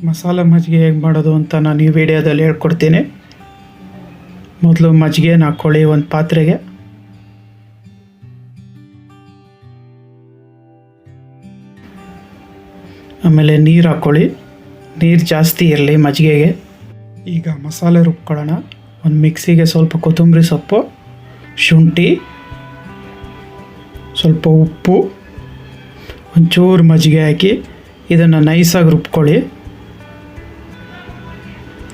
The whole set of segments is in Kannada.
ಮಸಾಲೆ ಮಜ್ಜಿಗೆ ಹೇಗೆ ಮಾಡೋದು ಅಂತ ನಾನು ಈ ವಿಡಿಯೋದಲ್ಲಿ ಹೇಳ್ಕೊಡ್ತೀನಿ. ಮೊದಲು ಮಜ್ಜಿಗೆನ ಹಾಕ್ಕೊಳ್ಳಿ ಒಂದು ಪಾತ್ರೆಗೆ. ಆಮೇಲೆ ನೀರು ಹಾಕ್ಕೊಳ್ಳಿ. ನೀರು ಜಾಸ್ತಿ ಇರಲಿ ಮಜ್ಜಿಗೆಗೆ. ಈಗ ಮಸಾಲೆ ರುಬ್ಕೊಳ್ಳೋಣ. ಒಂದು ಮಿಕ್ಸಿಗೆ ಸ್ವಲ್ಪ ಕೊತ್ತಂಬರಿ ಸೊಪ್ಪು, ಶುಂಠಿ, ಸ್ವಲ್ಪ ಉಪ್ಪು, ಒಂಚೂರು ಮಜ್ಜಿಗೆ ಹಾಕಿ ಇದನ್ನು ನೈಸಾಗಿ ರುಬ್ಕೊಳ್ಳಿ.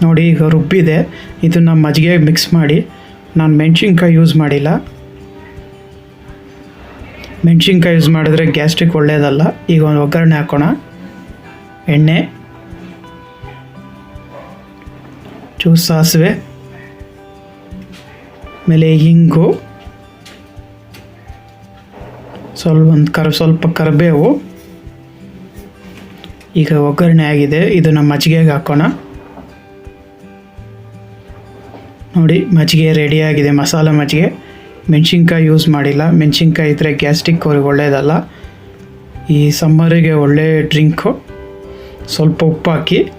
ನೋಡಿ ಈಗ ರುಬ್ಬಿದೆ. ಇದನ್ನು ಮಜ್ಜಿಗೆಗೆ ಮಿಕ್ಸ್ ಮಾಡಿ. ನಾನು ಮೆಣಸಿನ್ಕಾಯಿ ಯೂಸ್ ಮಾಡಿಲ್ಲ. ಮೆಣಸಿನ್ಕಾಯಿ ಯೂಸ್ ಮಾಡಿದ್ರೆ ಗ್ಯಾಸ್ಟ್ರಿಕ್ ಒಳ್ಳೆಯದಲ್ಲ. ಈಗ ಒಂದು ಒಗ್ಗರಣೆ ಹಾಕೋಣ. ಎಣ್ಣೆ, ಚೂರು ಸಾಸಿವೆ, ಆಮೇಲೆ ಹಿಂಗು, ಸ್ವಲ್ಪ ಕರಿಬೇವು. ಈಗ ಒಗ್ಗರಣೆ ಆಗಿದೆ. ಇದನ್ನು ಮಜ್ಜಿಗೆಗೆ ಹಾಕೋಣ. ನೋಡಿ ಮಜ್ಜಿಗೆ ರೆಡಿಯಾಗಿದೆ. ಮಸಾಲೆ ಮಜ್ಜಿಗೆ. ಮೆಣಸಿನ್ಕಾಯಿ ಯೂಸ್ ಮಾಡಿಲ್ಲ. ಮೆಣಸಿನ್ಕಾಯಿ ಇದ್ದರೆ ಗ್ಯಾಸ್ಟ್ರಿಕ್ ಅವ್ರಿಗೆ ಒಳ್ಳೆಯದಲ್ಲ. ಈ ಸಮ್ಮರಿಗೆ ಒಳ್ಳೆ ಡ್ರಿಂಕು. ಸ್ವಲ್ಪ ಉಪ್ಪು ಹಾಕಿ.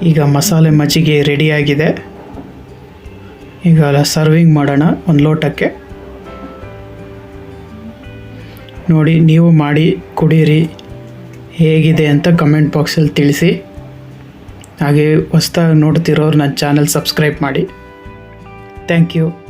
ಈಗ ಮಸಾಲೆ ಮಜ್ಜಿಗೆ ರೆಡಿಯಾಗಿದೆ. ಈಗ ಸರ್ವಿಂಗ್ ಮಾಡೋಣ ಒಂದು ಲೋಟಕ್ಕೆ. ನೋಡಿ ನೀವು ಮಾಡಿ ಕುಡೀರಿ. ಹೇಗಿದೆ ಅಂತ ಕಮೆಂಟ್ ಬಾಕ್ಸಲ್ಲಿ ತಿಳಿಸಿ. ಹಾಗೆ ಹೊಸ್ದಾಗಿ ನೋಡ್ತಿರೋರು ನನ್ನ ಚಾನಲ್ ಸಬ್ಸ್ಕ್ರೈಬ್ ಮಾಡಿ. Thank you.